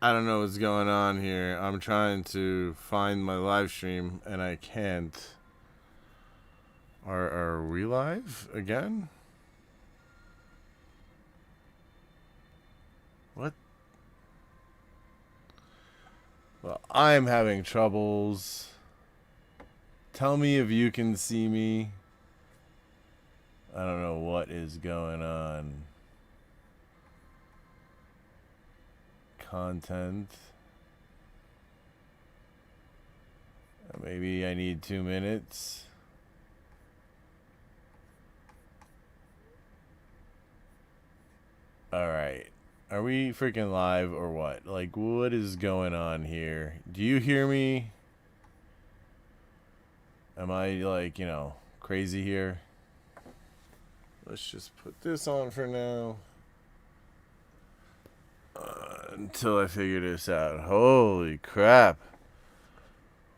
I don't know what's going on here. I'm trying to find my live stream and I can't. Are we live again? What? Well, I'm having troubles. Tell me if you can see me. I don't know what is going on. Content. Maybe I need 2 minutes. Alright. Are we freaking live or what? Like, what is going on here? Do you hear me? Am I, like, you know, crazy here? Let's just put this on for now. Until I figure this out. Holy crap.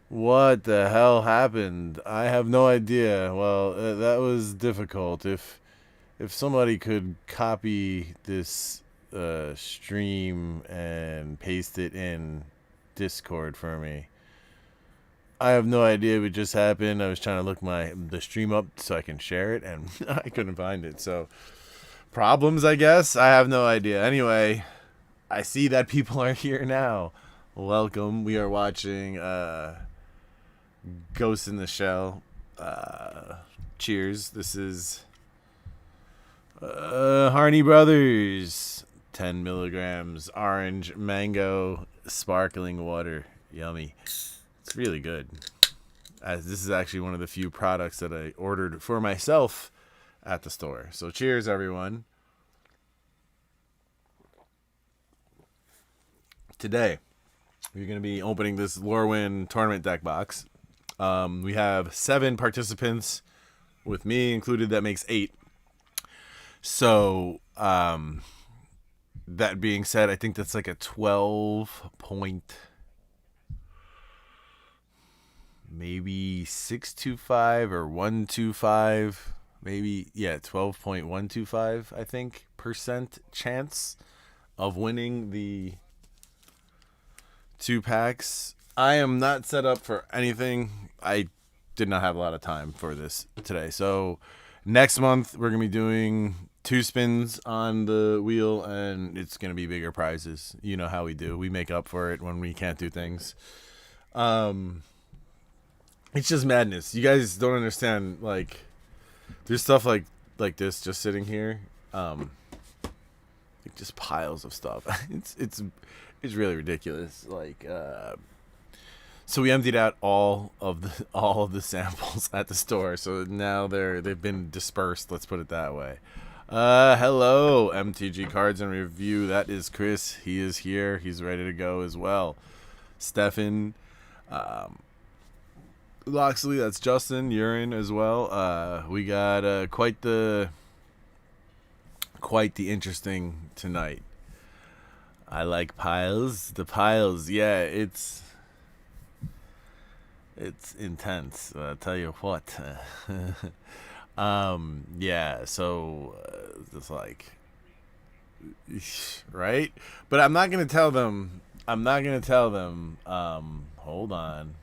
What the hell happened? I have no idea. Well, that was difficult. If somebody could copy this stream and paste it in Discord for me. I have no idea what just happened. I was trying to look the stream up so I can share it, and I couldn't find it. So, problems, I guess? I have no idea. Anyway, I see that people are here now. Welcome. We are watching Ghost in the Shell. Cheers. This is Harney Brothers. 10 milligrams. Orange, mango, sparkling water. Yummy. It's really good. This is actually one of the few products that I ordered for myself at the store. So cheers, everyone. Today, we're going to be opening this Lorwyn tournament deck box. We have 7 participants, with me included. That makes 8. So, that being said, I think that's like a 12 point, maybe 625 or 125, maybe, yeah, 12.125, I think, % chance of winning the 2 packs. I am not set up for anything. I did not have a lot of time for this today. So next month we're going to be doing 2 spins on the wheel, and it's going to be bigger prizes. You know how we do. We make up for it when we can't do things. It's just madness. You guys don't understand. Like, there's stuff like this just sitting here. Just piles of stuff. It's really ridiculous. Like, so we emptied out all of the samples at the store. So now they've been dispersed. Let's put it that way. Hello, MTG Cards and Review. That is Chris. He is here. He's ready to go as well. Stefan, Loxley. That's Justin. You're in as well. We got quite the interesting tonight. I like piles. The piles, yeah, it's intense. I'll tell you what. Yeah, so it's like, right? But I'm not gonna tell them. Hold on.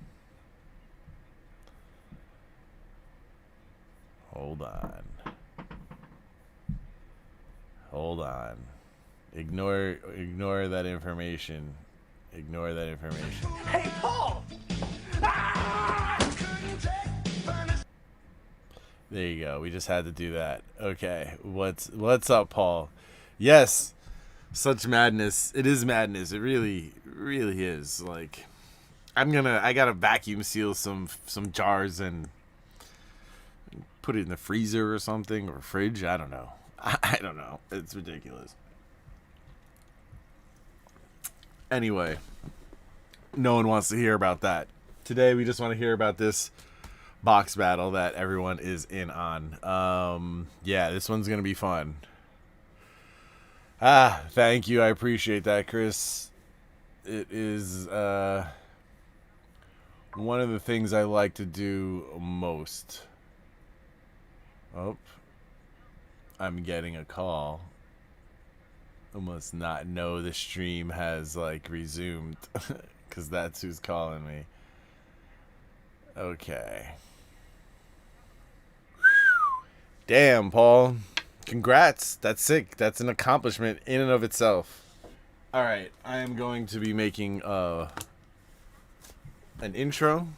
Ignore that information. Hey, Paul! There you go. We just had to do that. Okay. What's up, Paul? Yes. Such madness. It is madness. It really is. Like, I gotta vacuum seal some jars and put it in the freezer or something, or fridge. I don't know. I don't know. It's ridiculous. Anyway, no one wants to hear about that. Today we just want to hear about this box battle that everyone is in on. Yeah, this one's gonna be fun. Thank you. I appreciate that, Chris. It is one of the things I like to do most. Oh, I'm getting a call. I must not know the stream has like resumed, because that's who's calling me. Okay. Damn, Paul. Congrats. That's sick. That's an accomplishment in and of itself. All right, I am going to be making an intro.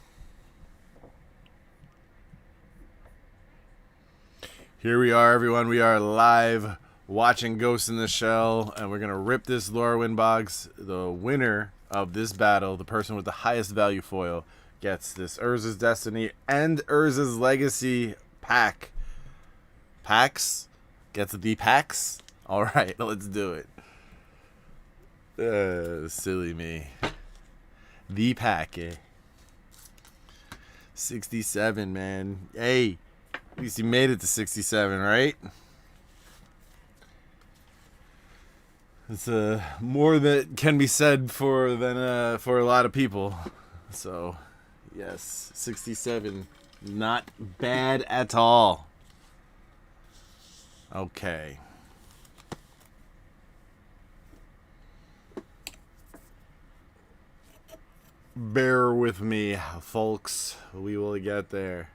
Here we are, everyone. We are live watching Ghost in the Shell, and we're going to rip this Lorwyn box. The winner of this battle, the person with the highest value foil, gets this Urza's Destiny and Urza's Legacy pack. Packs? Gets the packs? Alright, let's do it. Silly me. The pack, eh? 67, man. Hey, at least you made it to 67, right? It's more that can be said for a lot of people. So, yes, 67, not bad at all. Okay. Bear with me, folks. We will get there.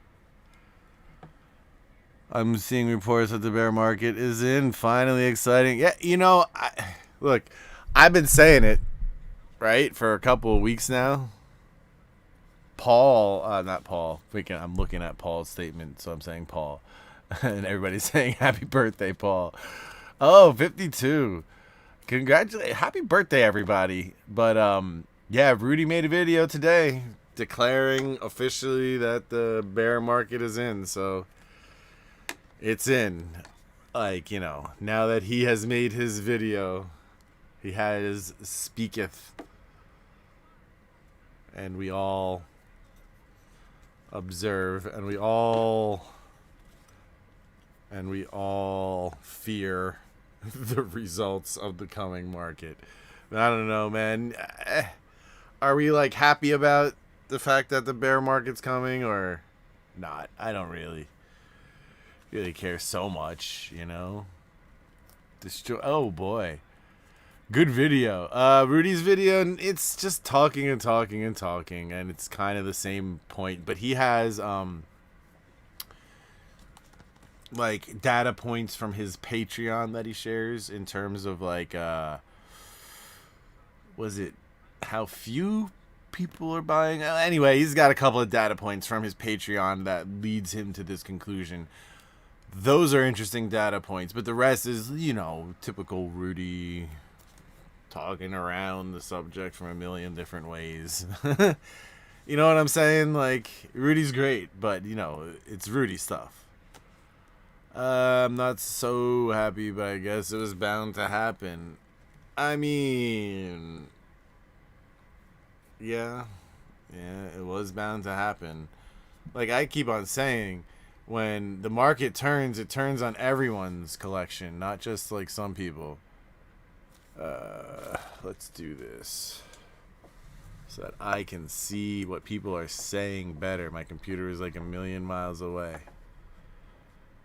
I'm seeing reports that the bear market is in. Finally exciting. Yeah, you know, look, I've been saying it, right, for a couple of weeks now. Not Paul. I'm looking at Paul's statement, so I'm saying Paul. And everybody's saying happy birthday, Paul. Oh, 52. Congratulations. Happy birthday, everybody. But, yeah, Rudy made a video today declaring officially that the bear market is in. So, it's in. Like, you know, now that he has made his video, he has speaketh. And we all observe, and we all fear the results of the coming market. I don't know, man. Are we like happy about the fact that the bear market's coming or not? I don't really care so much, you know. Oh boy, good video. Rudy's video. It's just talking and talking and talking, and it's kind of the same point, but he has like data points from his Patreon that he shares in terms of like was it how few people are buying? Anyway, he's got a couple of data points from his Patreon that leads him to this conclusion. Those are interesting data points, but the rest is, you know, typical Rudy talking around the subject from a million different ways. You know what I'm saying? Like, Rudy's great, but, you know, it's Rudy stuff. I'm not so happy, but I guess it was bound to happen. I mean, yeah, it was bound to happen. Like I keep on saying, when the market turns, it turns on everyone's collection, not just like some people. Let's do this so that I can see what people are saying better. My computer is like a million miles away.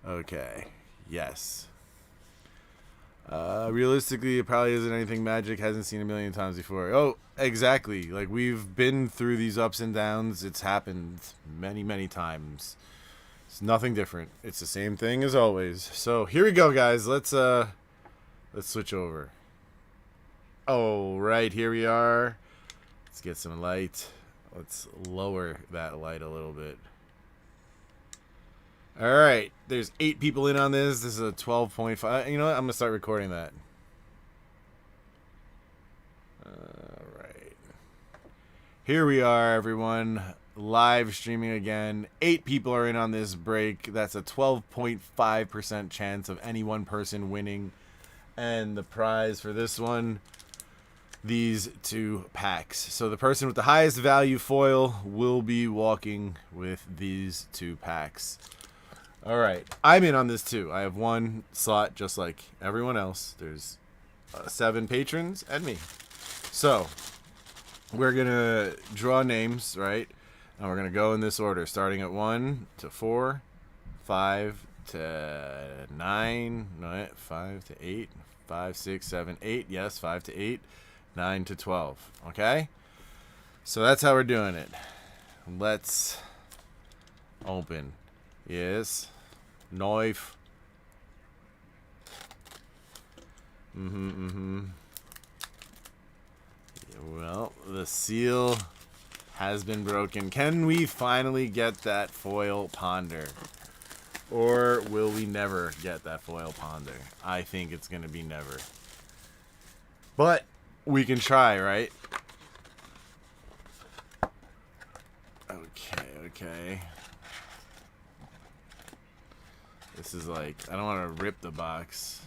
Okay, yes. Realistically, it probably isn't anything Magic hasn't seen a million times before. Oh, exactly. Like, we've been through these ups and downs. It's happened many, many times. It's nothing different. It's the same thing as always. So, here we go, guys. Let's switch over. Oh, right, here we are. Let's get some light. Let's lower that light a little bit. Alright, there's 8 people in on this. This is a 12.5. You know what? I'm going to start recording that. Alright. Here we are, everyone. Live streaming again. 8 people are in on this break. That's a 12.5% chance of any one person winning. And the prize for this one, these 2 packs. So the person with the highest value foil will be walking with these 2 packs. Alright, I'm in on this too. I have 1 slot just like everyone else. There's 7 patrons and me. So, we're going to draw names, right? And we're going to go in this order, starting at 1 to 4, 5 to 9, no, 5 to 8, 5, 6, 7, 8. Yes, 5 to 8. 9 to 12. Okay? So that's how we're doing it. Let's open. Yes. Knife. Well, the seal has been broken. Can we finally get that foil ponder? Or will we never get that foil ponder? I think it's going to be never. But we can try, right? Okay. This is like, I don't want to rip the box.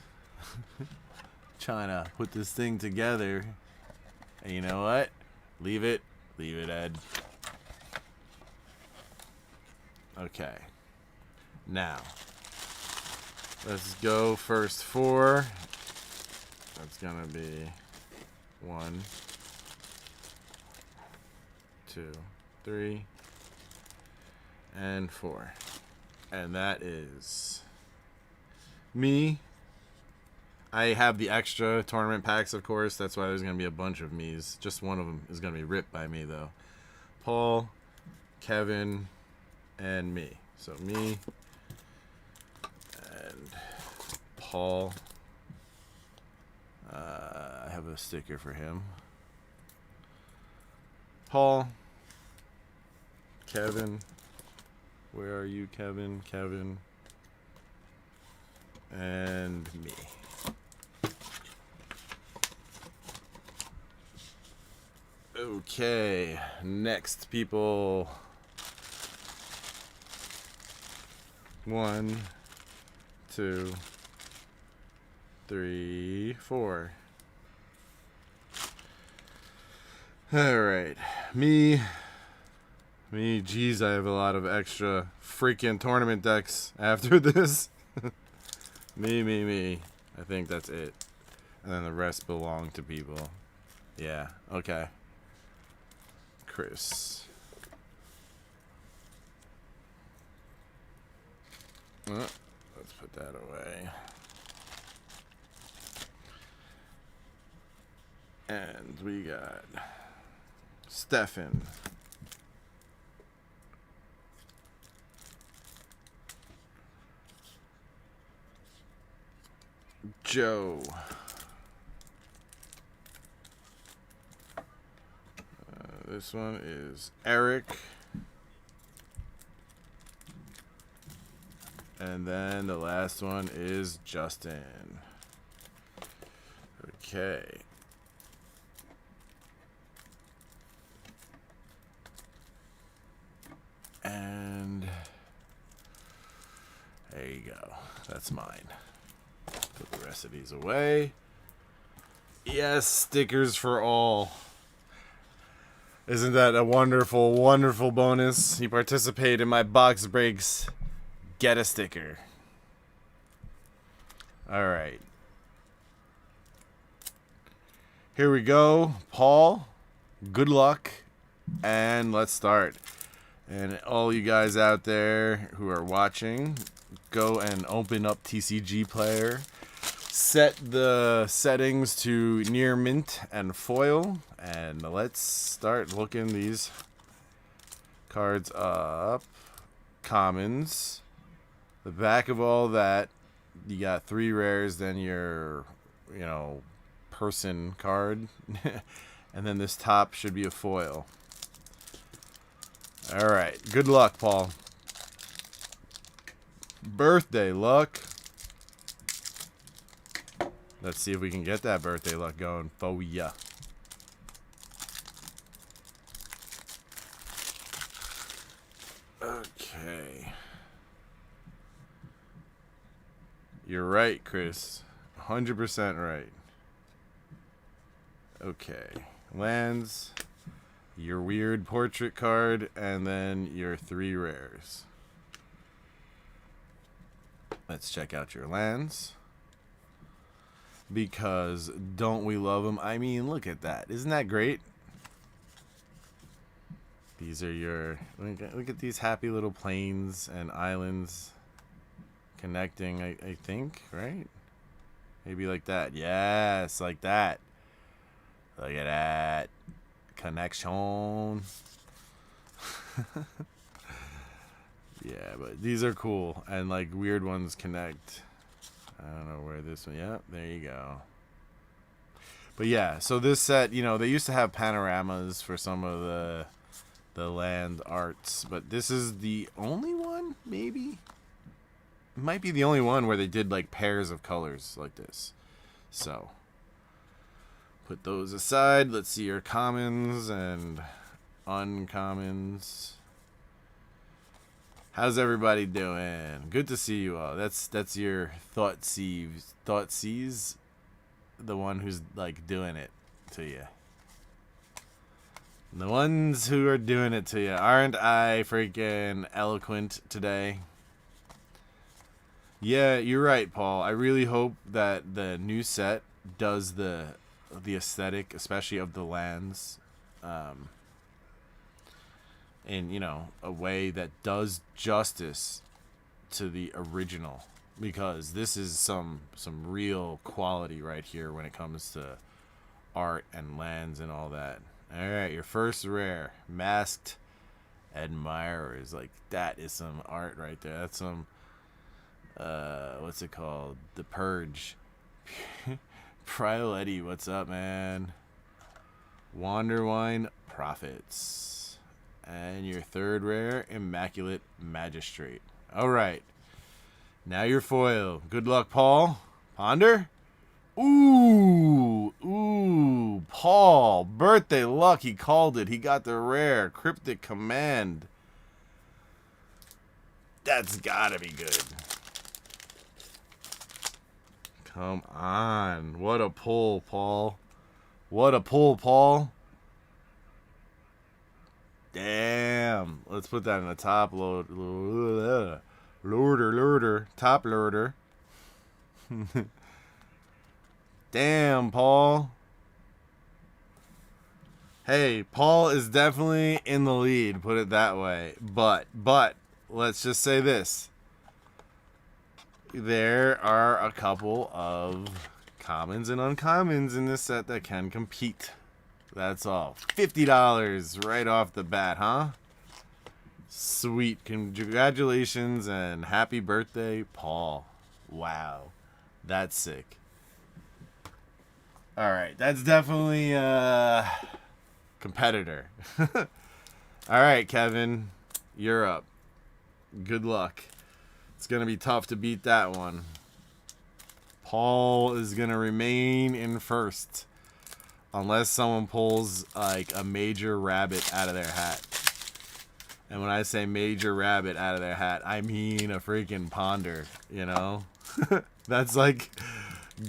Trying to put this thing together. And you know what? Leave it, Ed. Okay. Now, let's go first 4. That's gonna be 1, 2, 3, and 4. And that is me. I have the extra tournament packs, of course. That's why there's going to be a bunch of me's. Just one of them is going to be ripped by me, though. Paul, Kevin, and me. So me and Paul. I have a sticker for him. Paul, Kevin. Where are you, Kevin? Kevin. And me. Okay, next people. 1, 2, 3, 4. All right, me. Geez, I have a lot of extra freaking tournament decks after this. me. I think that's it. And then the rest belong to people. Yeah, okay. Chris. Let's put that away. And we got Stefan. Joe. This one is Eric. And then the last one is Justin. Okay. And there you go. That's mine. Put the rest of these away. Yes, stickers for all. Isn't that a wonderful, wonderful bonus? You participate in my box breaks. Get a sticker. Alright. Here we go. Paul, good luck. And let's start. And all you guys out there who are watching, go and open up TCG Player. Set the settings to near mint and foil. And let's start looking these cards up. Commons. The back of all that, you got 3 rares, then your, person card. And then this top should be a foil. Alright, good luck, Paul. Birthday luck. Let's see if we can get that birthday luck going for ya. Okay. You're right, Chris. 100% right. Okay. Lands, your weird portrait card, and then your 3 rares. Let's check out your lands. Because don't we love them? I mean, look at that. Isn't that great? These are your... Look at these happy little plains and islands connecting, I think, right? Maybe like that. Yes, like that. Look at that. Connection. Yeah, but these are cool. And like weird ones connect. I don't know where this one. Yep, there you go. But yeah, so this set, you know, they used to have panoramas for some of the land arts, but this is the only one, maybe? It might be the only one where they did like pairs of colors like this. So put those aside. Let's see your commons and uncommons. How's everybody doing? Good to see you all. That's your Thoughtseize, the one who's like doing it to you. The ones who are doing it to you. Aren't I freaking eloquent today? Yeah, you're right, Paul. I really hope that the new set does the aesthetic, especially of the lands, in, you know, a way that does justice to the original, because this is some real quality right here when it comes to art and lands and all that. All right, your first rare, Masked Admirers. Like, that is some art right there. That's some what's it called? The Purge. Prioletti, what's up, man? Wanderwine Prophets. And your third rare, Immaculate Magistrate. All right. Now your foil. Good luck, Paul. Ponder? Ooh. Ooh. Paul. Birthday luck. He called it. He got the rare. Cryptic Command. That's gotta be good. Come on. What a pull, Paul. What a pull, Paul. Damn. Let's put that in the top loader. Top loader. Damn, Paul. Hey, Paul is definitely in the lead, put it that way. But, let's just say this. There are a couple of commons and uncommons in this set that can compete. That's all. $50 right off the bat, huh? Sweet. Congratulations and happy birthday, Paul. Wow. That's sick. Alright, that's definitely a competitor. Alright, Kevin. You're up. Good luck. It's going to be tough to beat that one. Paul is going to remain in first. Unless someone pulls, like, a major rabbit out of their hat. And when I say major rabbit out of their hat, I mean a freaking ponder, you know? That's, like,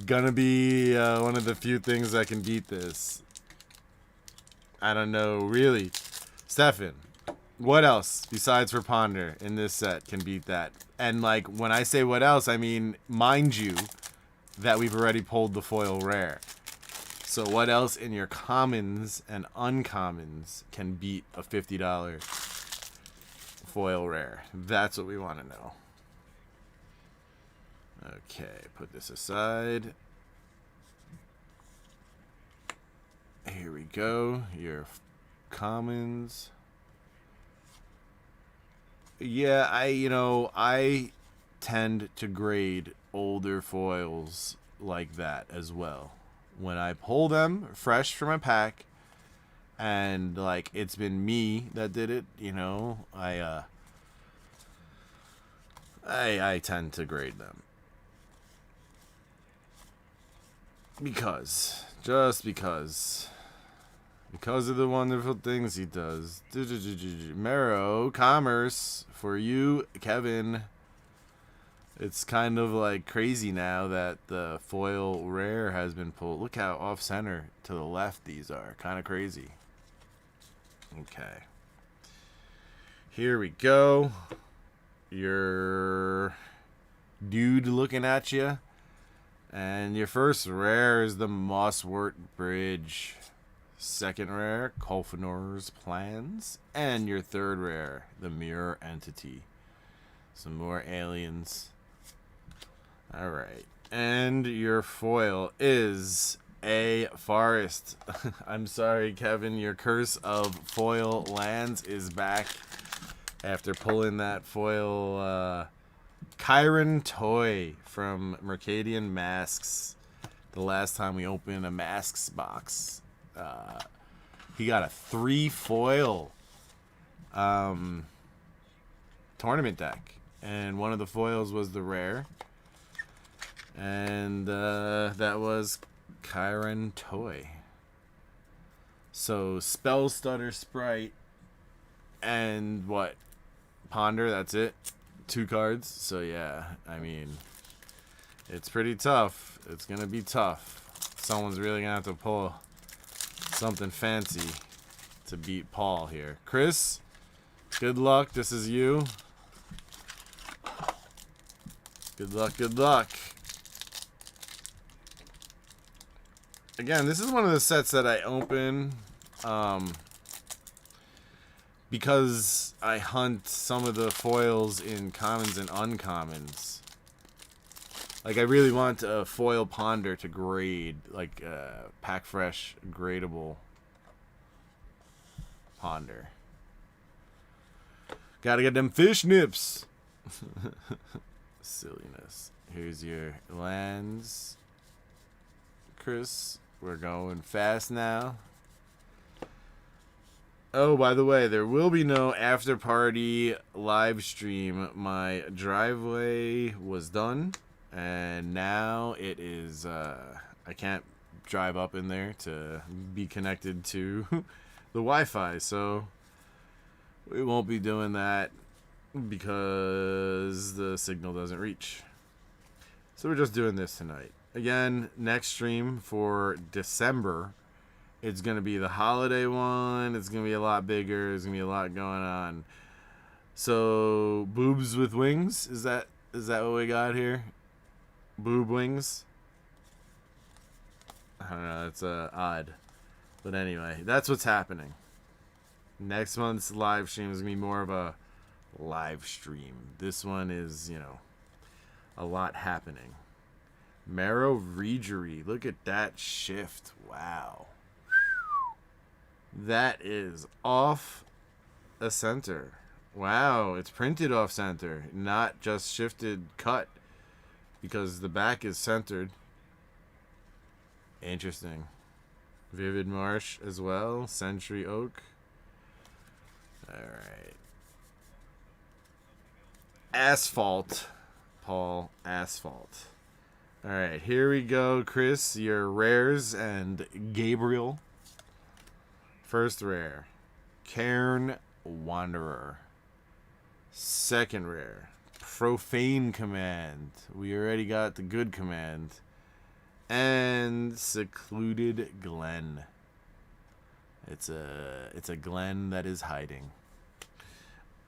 gonna be one of the few things that can beat this. I don't know, really. Stefan, what else, besides for ponder, in this set can beat that? And, like, when I say what else, I mean, mind you, that we've already pulled the foil rare. So what else in your commons and uncommons can beat a $50 foil rare? That's what we want to know. Okay, put this aside. Here we go. Your commons. Yeah, I tend to grade older foils like that as well. When I pull them fresh from a pack, and like it's been me that did it, you know, I tend to grade them just because of the wonderful things he does. Marrow Commerce for you, Kevin. It's kind of like crazy now that the foil rare has been pulled. Look how off center to the left these are. Kind of crazy. Okay. Here we go. Your dude looking at you. And your first rare is the Mosswort Bridge. Second rare, Kolfinor's Plans. And your third rare, the Mirror Entity. Some more aliens. Alright. And your foil is a forest. I'm sorry, Kevin. Your curse of foil lands is back after pulling that foil Chiron toy from Mercadian Masks. The last time we opened a Masks box, he got a 3 foil tournament deck, and one of the foils was the rare, and that was Chiron toy. So Spell Stutter Sprite and what? Ponder, that's it. 2 cards. So yeah, I mean, it's pretty tough. It's gonna be tough. Someone's really gonna have to pull something fancy to beat Paul here. Chris, good luck. This is you. Good luck, good luck. Again, this is one of the sets that I open because I hunt some of the foils in commons and uncommons. Like, I really want a foil Ponder to grade, like Pack Fresh gradable Ponder. Gotta get them fish nips. Silliness. Here's your lands, Chris. We're going fast now. Oh, by the way, there will be no after party live stream. My driveway was done, and now it is, I can't drive up in there to be connected to the Wi-Fi, so we won't be doing that because the signal doesn't reach. So we're just doing this tonight. Again, next stream for December, it's going to be the holiday one. It's going to be a lot bigger. There's going to be a lot going on. So, boobs with wings? Is that what we got here? Boob wings? I don't know. It's odd. But anyway, that's what's happening. Next month's live stream is going to be more of a live stream. This one is, you know, a lot happening. Marrow Regery. Look at that shift. Wow. That is off a center. Wow, it's printed off center, not just shifted cut, because the back is centered. Interesting. Vivid Marsh as well. Century Oak. Alright. Asphalt. Paul Asphalt. Alright, here we go, Chris. Your rares and Gabriel. First rare, Cairn Wanderer. Second rare, Profane Command. We already got the good command. And Secluded Glen. It's a glen that is hiding.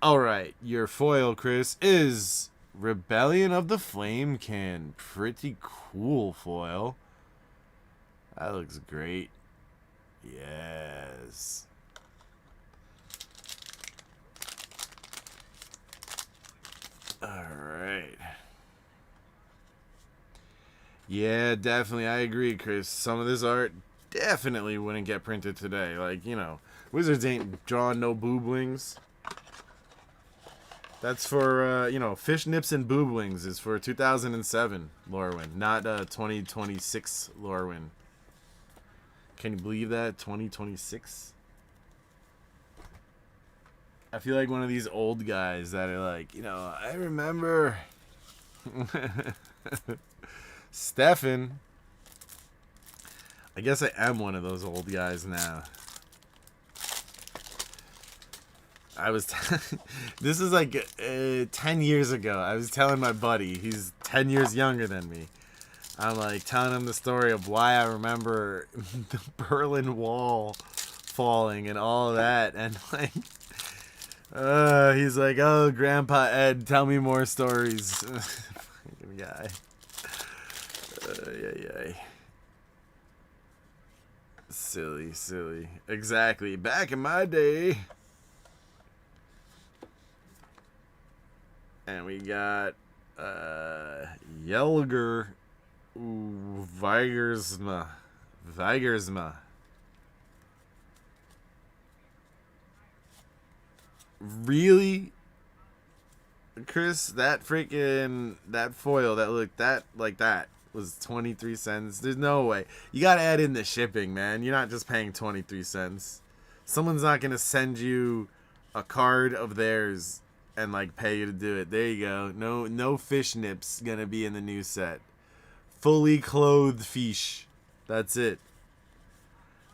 Alright, your foil, Chris, is Rebellion of the Flamekin. Pretty cool foil. That looks great. Yes. Alright. Yeah, definitely. I agree, Chris. Some of this art definitely wouldn't get printed today. Like, you know, Wizards ain't drawing no boob wings. That's for, you know, Fish Nips and Boob Wings is for 2007 Lorwyn, not 2026 Lorwyn. Can you believe that? 2026? I feel like one of these old guys that are like, you know, I remember Stefan. I guess I am one of those old guys now. I was this is like 10 years ago. I was telling my buddy, he's 10 years younger than me. I'm like telling him the story of why I remember the Berlin Wall falling and all of that, and like he's like, oh, Grandpa Ed, tell me more stories. Fucking guy. Yeah. Silly. Exactly. Back in my day. And we got Yelger Ooh, Vigersma. Vigersma. Really? Chris, that freaking, that foil that looked that like that was 23 cents. There's no way. You gotta add in the shipping, man. You're not just paying 23 cents. Someone's not gonna send you a card of theirs and like pay you to do it. There you go. No fish nips gonna be in the new set. Fully clothed fish. That's it.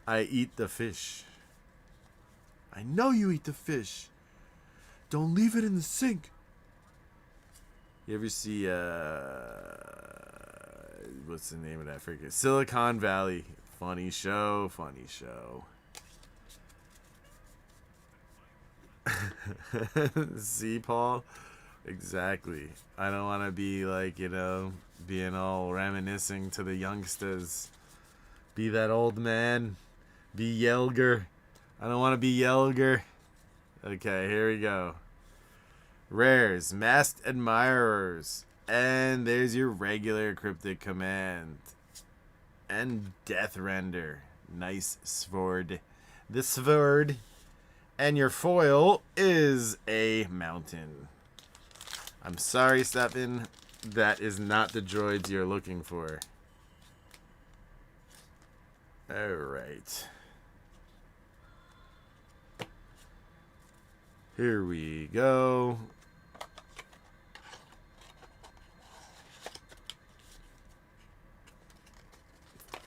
I eat the fish. I know you eat the fish. Don't leave it in the sink. You ever see what's the name of that freaking Silicon Valley? Funny show, funny show. See, Paul? Exactly. I don't want to be like, you know, being all reminiscing to the youngsters. Be that old man. Be Yelger. I don't want to be Yelger. Okay, here we go. Rares, Masked Admirers, and there's your regular Cryptic Command, and Death Render. Nice sword. The sword, and your foil is a mountain. I'm sorry, Stefan, that is not the droids you're looking for. Alright. Here we go.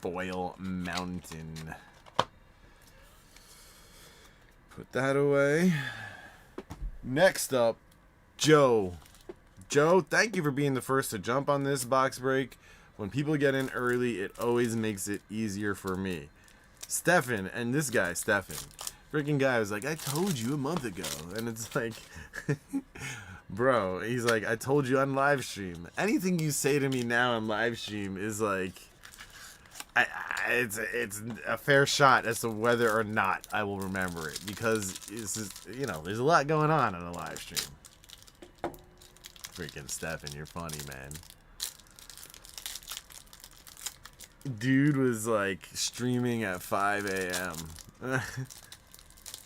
Foil mountain. Put that away. Next up, Joe. Joe, thank you for being the first to jump on this box break. When people get in early, it always makes it easier for me. Stefan, and this guy, Stefan. Freaking guy was like, I told you a month ago. And it's like, bro, he's like, I told you on live stream. Anything you say to me now on live stream is like, it's a fair shot as to whether or not I will remember it. Because, it's just, you know, there's a lot going on a live stream. Freaking Stefan, you're funny, man. Dude was like streaming at 5 a.m.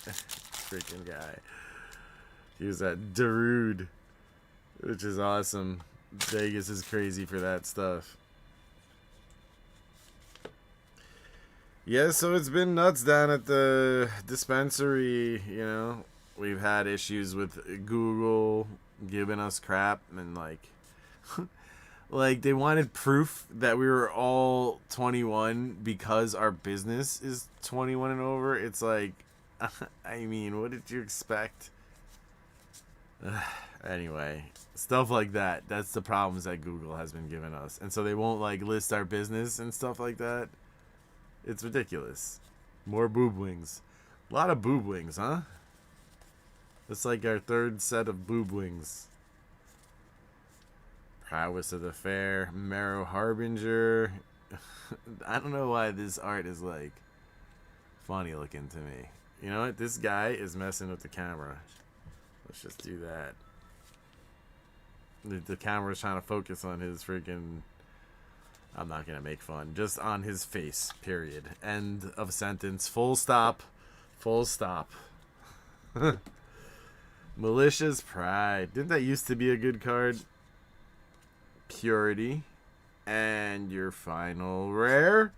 Freaking guy. He was at Darude, which is awesome. Vegas is crazy for that stuff. Yeah, so it's been nuts down at the dispensary, you know. We've had issues with Google giving us crap and like like they wanted proof that we were all 21 because our business is 21 and over. It's like, I mean, what did you expect? Anyway, stuff like that. That's the problems that Google has been giving us. And so they won't like list our business and stuff like that. It's ridiculous. More boob wings. A lot of boob wings, huh? It's like our third set of boob wings. Prowess of the Fair. Marrow Harbinger. I don't know why this art is like funny looking to me. You know what? This guy is messing with the camera. Let's just do that. The camera's trying to focus on his freaking... I'm not going to make fun. Just on his face, period. End of sentence. Full stop. Full stop. Malicious Pride. Didn't that used to be a good card? Purity. And your final rare?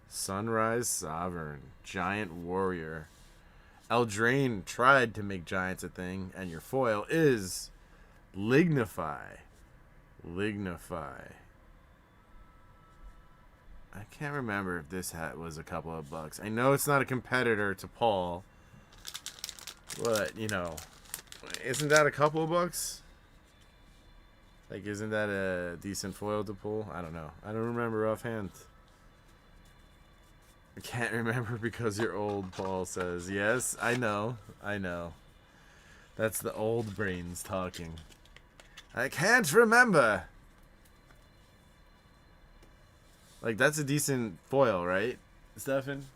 Sunrise Sovereign. Giant Warrior. Eldraine tried to make giants a thing. And your foil is Lignify. Lignify. I can't remember if this hat was a couple of bucks. I know it's not a competitor to Paul. But, you know, isn't that a couple of bucks? Like, isn't that a decent foil to pull? I don't know. I don't remember offhand. I can't remember because you're old, Paul says. Yes, I know. I know. That's the old brains talking. I can't remember. Like, that's a decent foil, right, Stefan?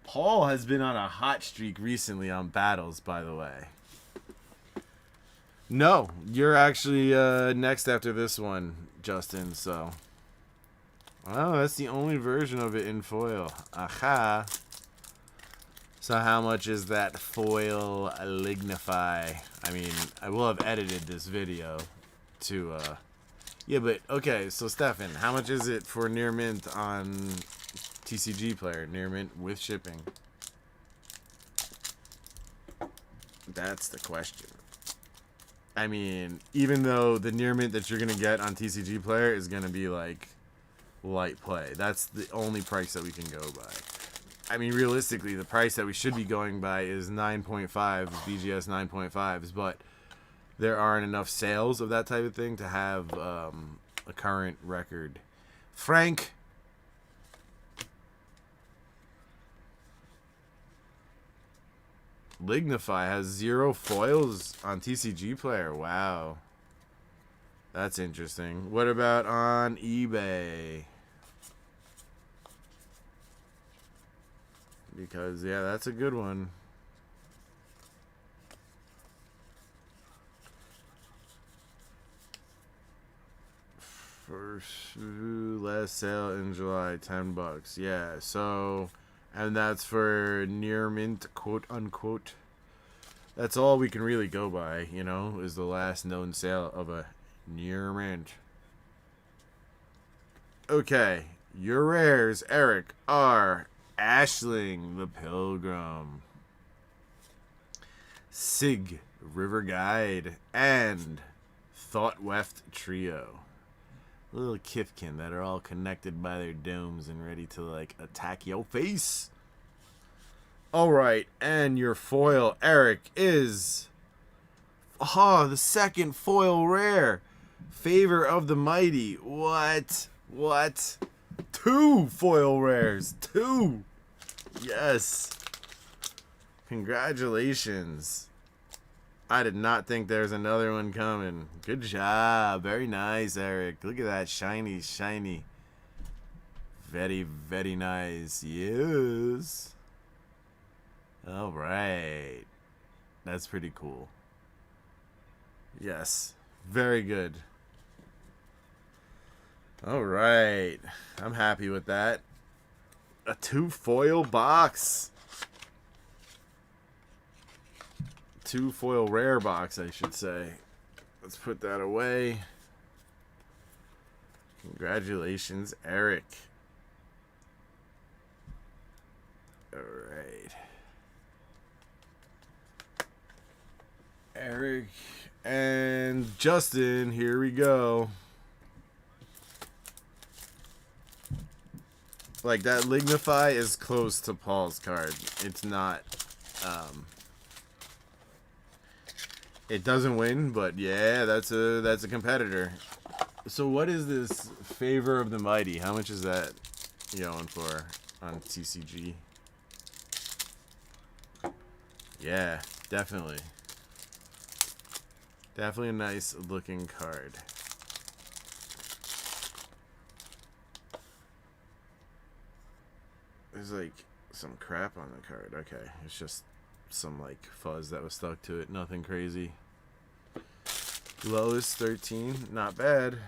Paul has been on a hot streak recently on battles, by the way. No, you're actually next after this one, Justin. So, oh, that's the only version of it in foil. Aha. So how much is that foil lignify? I mean, I will have edited this video to, yeah, but, okay, so Stefan, how much is it for near mint on TCG Player? Near mint with shipping? That's the question. I mean, even though the near mint that you're going to get on TCG Player is going to be, like, light play. That's the only price that we can go by. I mean, realistically, the price that we should be going by is 9.5, BGS 9.5s, but there aren't enough sales of that type of thing to have a current record. Frank! Lignify has 0 foils on TCG Player. Wow. That's interesting. What about on eBay? Because, yeah, that's a good one. First, last sale in July, $10. Yeah, so, and that's for near mint, quote unquote. That's all we can really go by, you know, is the last known sale of a near mint. Okay, your rares, Eric, are Ashling the Pilgrim, Sig, River Guide, and Thoughtweft Trio. Little Kifkin that are all connected by their domes and ready to, like, attack your face. Alright, and your foil, Eric, is... the second foil rare. Favor of the Mighty. What? What? 2 foil rares. 2! Yes. Congratulations. I did not think there's another one coming. Good job. Very nice, Eric. Look at that. Shiny, shiny. Very, very nice. Yes. Alright. That's pretty cool. Yes. Very good. Alright. I'm happy with that. A 2 foil box. 2 foil rare box, I should say. Let's put that away. Congratulations, Eric. Alright. Eric and Justin, here we go. Like, that Lignify is close to Paul's card. It's not, it doesn't win, but yeah, that's a competitor. So what is this Favor of the Mighty? How much is that going for on TCG? Yeah, definitely. Definitely a nice looking card. There's like some crap on the card. Okay, it's just some like fuzz that was stuck to it. Nothing crazy. Lotus 13, not bad.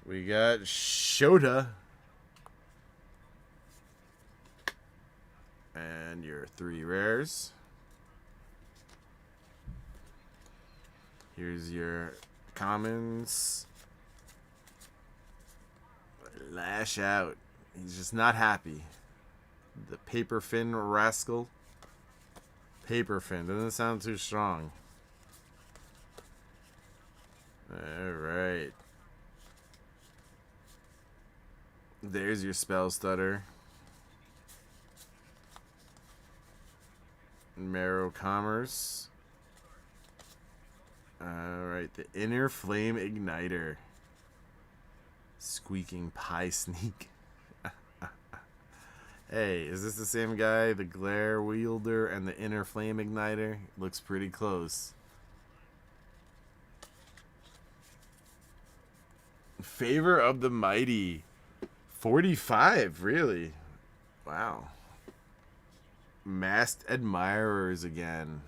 We got Shota. And your 3 rares. Here's your commons. Lash Out. He's just not happy. The Paperfin Rascal. Paperfin. Doesn't sound too strong. Alright. There's your Spell Stutter. Marrow Commerce. Alright, the Inner Flame Igniter. Squeaking Pie Sneak. Hey, is this the same guy? The Glare Wielder and the Inner Flame Igniter? Looks pretty close. Favor of the Mighty. 45, really? Wow. Masked Admirers again.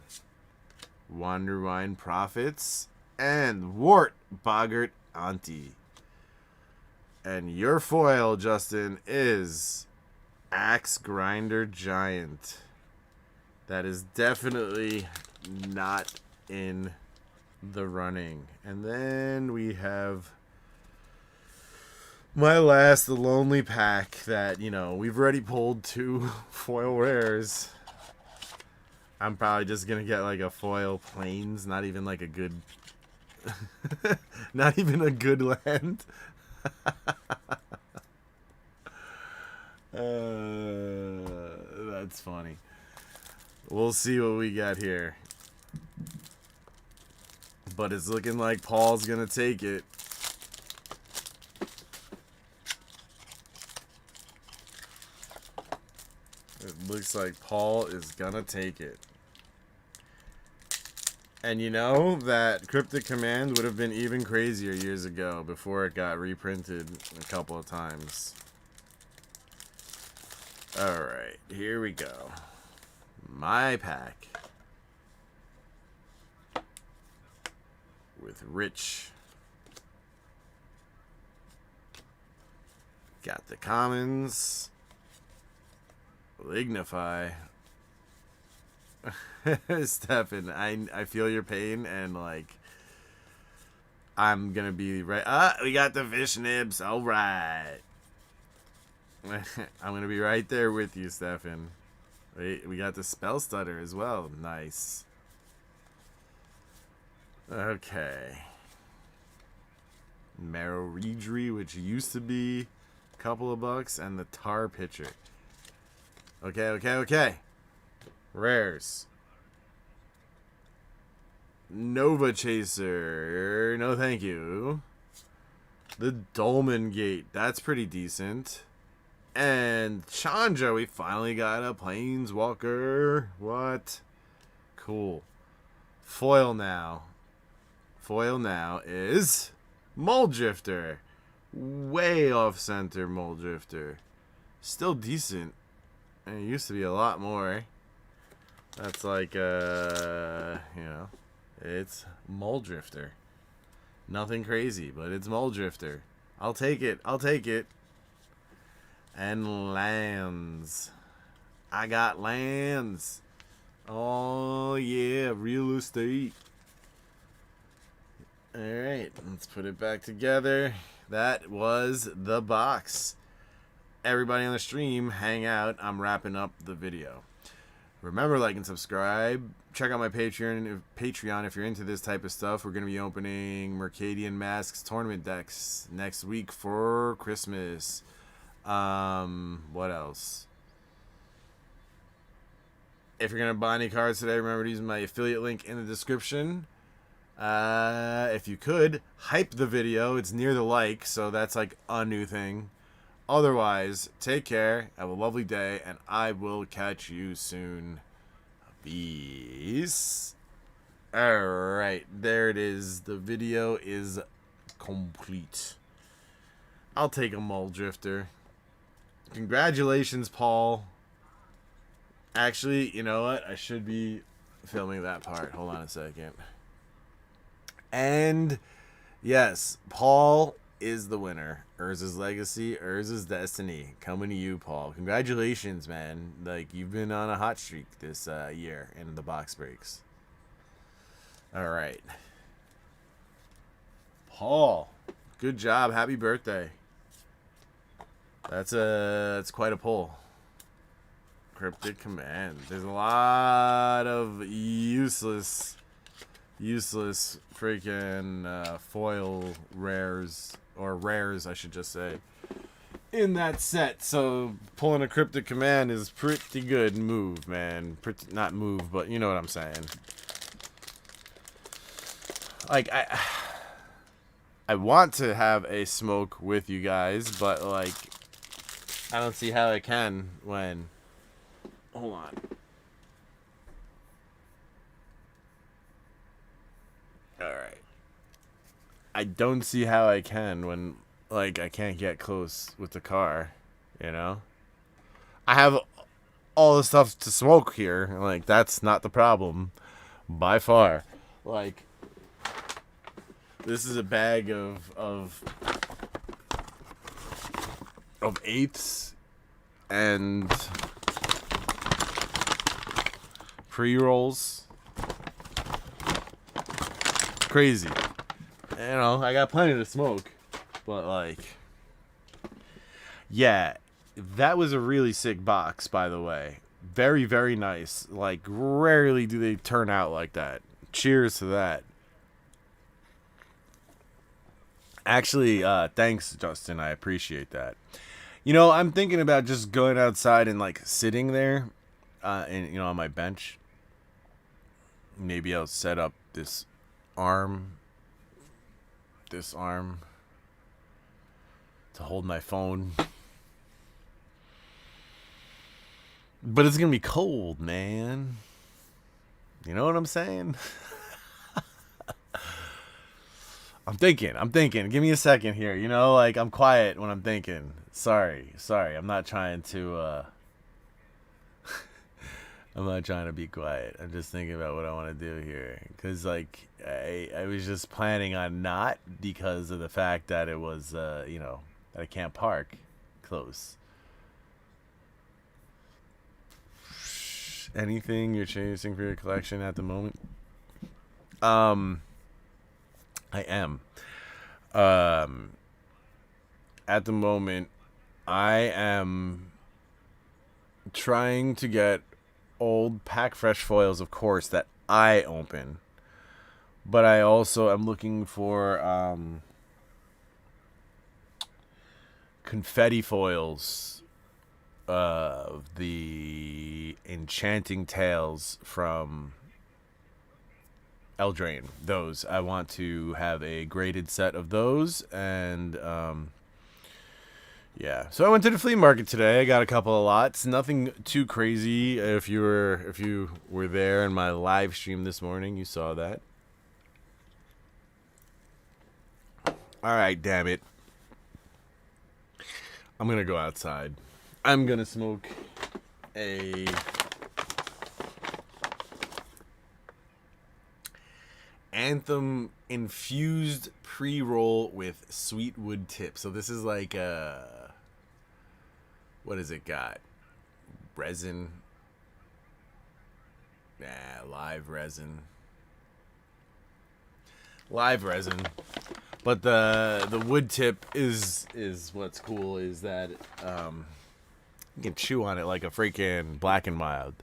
Wanderwine Prophets, and Wart Boggart Auntie. And your foil, Justin, is Axe Grinder Giant. That is definitely not in the running. And then we have my last, the Lonely Pack, that, you know, we've already pulled 2 foil rares. I'm probably just going to get like a foil plains, not even like a good, not even a good land. That's funny. We'll see what we got here. But it's looking like Paul's going to take it. It looks like Paul is going to take it. And you know, that Cryptic Command would have been even crazier years ago before it got reprinted a couple of times. Alright, here we go. My pack. With Rich. Got the commons. Lignify. Stefan, I feel your pain, and like I'm gonna be right. We got the fish nibs. All right. I'm gonna be right there with you, Stefan. We got the spell stutter as well. Nice. Okay. Marrow Reedry, which used to be a couple of bucks, and the Tar Pitcher. Okay. Rares. Nova Chaser. No, thank you. The Dolmen Gate. That's pretty decent. And Chandra, we finally got a Planeswalker. What? Cool. Foil now. Foil now is Muldrifter. Way off center Muldrifter. Still decent. And it used to be a lot more. That's like, you know, it's Muldrifter. Nothing crazy, but it's Muldrifter. I'll take it. And lands. I got lands. Oh, yeah, real estate. Alright, let's put it back together. That was the box. Everybody on the stream, hang out. I'm wrapping up the video. Remember, like and subscribe. Check out my Patreon if you're into this type of stuff. We're going to be opening Mercadian Masks tournament decks next week for Christmas. What else? If you're going to buy any cards today, remember to use my affiliate link in the description. If you could, hype the video. It's near the like, so that's like a new thing. Otherwise, take care, have a lovely day, and I will catch you soon. Peace. Alright, there it is. The video is complete. I'll take a Muldrifter. Congratulations, Paul. Actually, you know what? I should be filming that part. Hold on a second. And, yes, Paul is the winner. Urza's Legacy, Urza's Destiny. Coming to you, Paul. Congratulations, man. Like, you've been on a hot streak this year in the box breaks. Alright. Paul, good job. Happy birthday. That's quite a pull. Cryptic Command. There's a lot of useless freaking foil rares, or rares I should just say, in that set. So pulling a Cryptic Command is pretty good move, man. Not move, but you know what I'm saying. Like, I want to have a smoke with you guys, but like I don't see how I can when, hold on. Alright. I don't see how I can when, like, I can't get close with the car, you know? I have all the stuff to smoke here, like, that's not the problem. by far. Like, this is a bag of eighths and pre-rolls. Crazy. You know, I got plenty to smoke, but like, yeah, that was a really sick box, by the way. Very, very nice. Like, rarely do they turn out like that. Cheers to that. Actually, thanks, Justin. I appreciate that. You know, I'm thinking about just going outside and like sitting there, and on my bench. Maybe I'll set up this arm to hold my phone. But it's gonna be cold, man. You know what I'm saying? I'm thinking. Give me a second here. You know, like, I'm quiet when I'm thinking. Sorry. I'm not trying to I'm not trying to be quiet. I'm just thinking about what I want to do here. Because, like, I was just planning on not, because of the fact that it was, that I can't park close. Anything you're chasing for your collection at the moment? I am. At the moment, I am trying to get old pack fresh foils, of course, that I open. But I also am looking for confetti foils of the Enchanting Tales from Eldraine. Those. I want to have a graded set of those, and yeah. So I went to the flea market today. I got a couple of lots. Nothing too crazy. If you were there in my live stream this morning, you saw that. All right, damn it. I'm going to go outside. I'm going to smoke a Anthem infused pre-roll with sweet wood tip. So this is like what has it got? Resin. Live resin. But the wood tip is what's cool, is that you can chew on it like a freaking Black and Mild.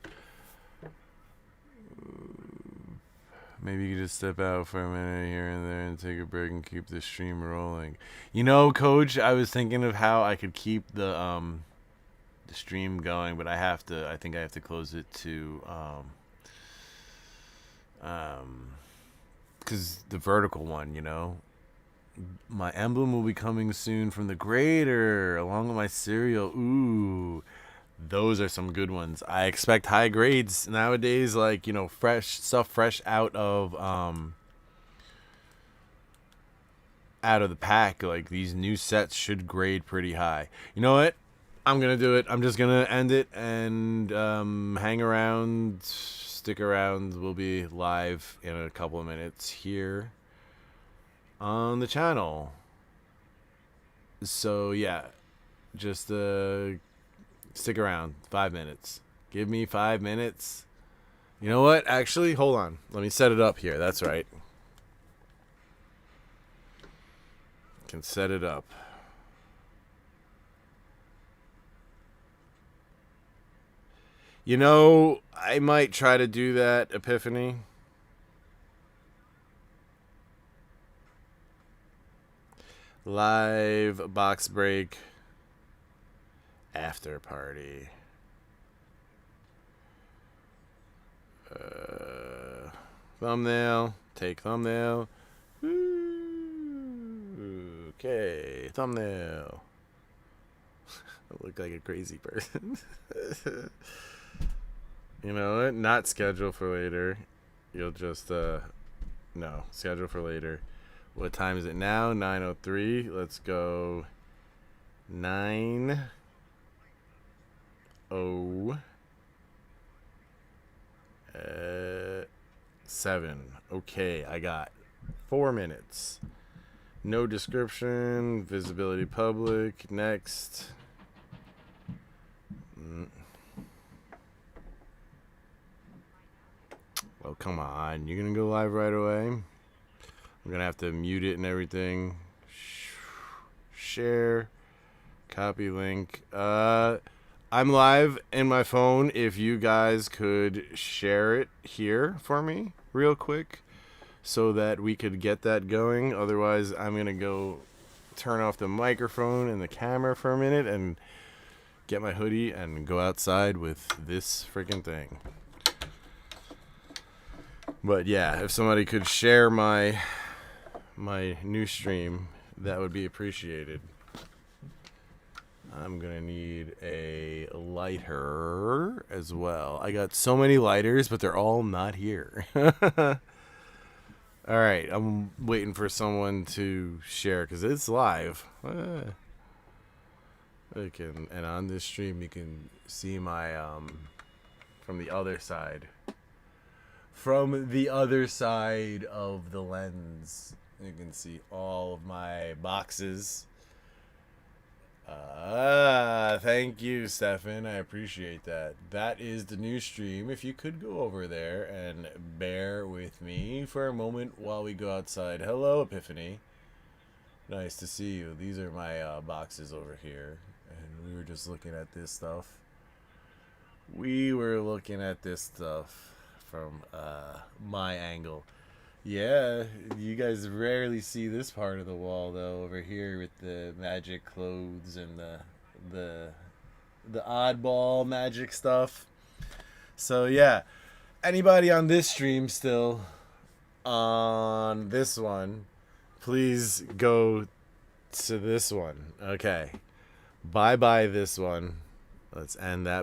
Maybe you could just step out for a minute here and there and take a break and keep the stream rolling. You know, Coach, I was thinking of how I could keep the stream going, but I think I have to close it to because the vertical one, my emblem will be coming soon from the grader along with my cereal. Ooh, those are some good ones. I expect high grades nowadays, like, fresh stuff, fresh out of the pack. Like, these new sets should grade pretty high. You know what? I'm gonna do it. I'm just gonna end it and hang around, stick around. We'll be live in a couple of minutes here on the channel. So yeah, just stick around. 5 minutes. Give me 5 minutes. You know what? Actually, hold on. Let me set it up here. That's right. Can set it up. I might try to do that, Epiphany. Live box break after party. Thumbnail. Take thumbnail. Okay, thumbnail. I look like a crazy person. You know what? Not schedule for later. You'll just no, schedule for later. What time is it now? 9:03. Let's go 9:03. 7. Okay, I got 4 minutes. No description, visibility public, next. Oh, come on. You're going to go live right away? I'm going to have to mute it and everything. Share. Copy link. I'm live in my phone. If you guys could share it here for me real quick so that we could get that going. Otherwise, I'm going to go turn off the microphone and the camera for a minute and get my hoodie and go outside with this freaking thing. But yeah, if somebody could share my new stream, that would be appreciated. I'm gonna need a lighter as well. I got so many lighters, but they're all not here. All right, I'm waiting for someone to share because it's live. And on this stream, you can see my from the other side. From the other side of the lens, you can see all of my boxes. Thank you, Stefan. I appreciate that. That is the new stream. If you could go over there and bear with me for a moment while we go outside. Hello, Epiphany. Nice to see you. These are my boxes over here. And we were just looking at this stuff. We were looking at this stuff from my angle. Yeah, you guys rarely see this part of the wall though, over here with the magic clothes and the oddball magic stuff. So yeah, anybody on this stream still on this one, please go to this one. Okay, bye this one. Let's end that.